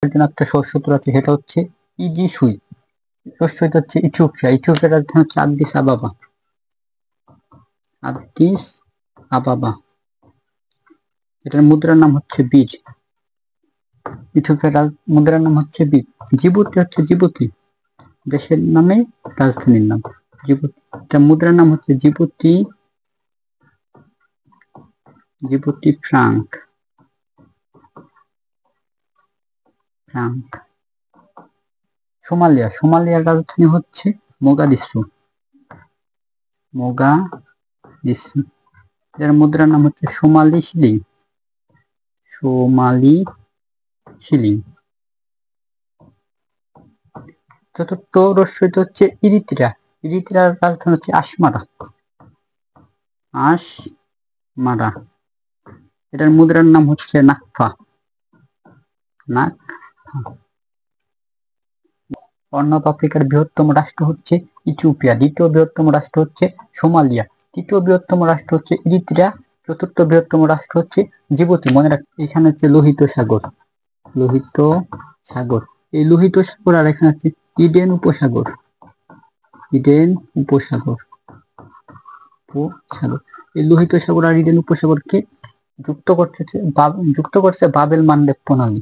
জন্য একটা শস্য আছে, সেটা হচ্ছে ইজি সুই। শস্যটা হচ্ছে ইথিওপিয়া। ইথিওপিয়ার রাজধানী হচ্ছে আদিস আবাবা। আদিস আবাবা। এটার মুদ্রার নাম হচ্ছে বীর। ইথিওপিয়ার মুদ্রার নাম হচ্ছে বীর। জিবুতি হচ্ছে জিবুতি, দেশের নামে রাজধানীর নাম জিবুতি। এটার মুদ্রার নাম হচ্ছে Djibouti, Djibouti franc. Franc. Somalia. সোমালিয়ার রাজধানী হচ্ছে মোগাদিসু। মোগাদিসু। এর মুদ্রার নাম হচ্ছে সোমালি শিলিং। Somali shilling. চতুর্থ রস্যইতে হচ্ছে ইরিত্রিয়া। ইরিত্রিয়ার রাজধানী হচ্ছে আসমারা। আসমারা। এটার মুদ্রার নাম হচ্ছে নাকফা। নাকফা। অর্ণব আফ্রিকার বৃহত্তম রাষ্ট্র হচ্ছে ইথিওপিয়া। দ্বিতীয় বৃহত্তম রাষ্ট্র হচ্ছে সোমালিয়া। তৃতীয় বৃহত্তম রাষ্ট্র হচ্ছে ইরিত্রিয়া। চতুর্থ বৃহত্তম রাষ্ট্র হচ্ছে জিবুতি। মনে রাখ, এখানে হচ্ছে লোহিত সাগর। লোহিত সাগর। এই লোহিত সাগর আর এখানে হচ্ছে ইডেন উপসাগর। ইডেন উপসাগর। এই লোহিত সাগর আর ইডেন উপসাগরকে যুক্ত করছে বাবেল মান্ডেব প্রণালী।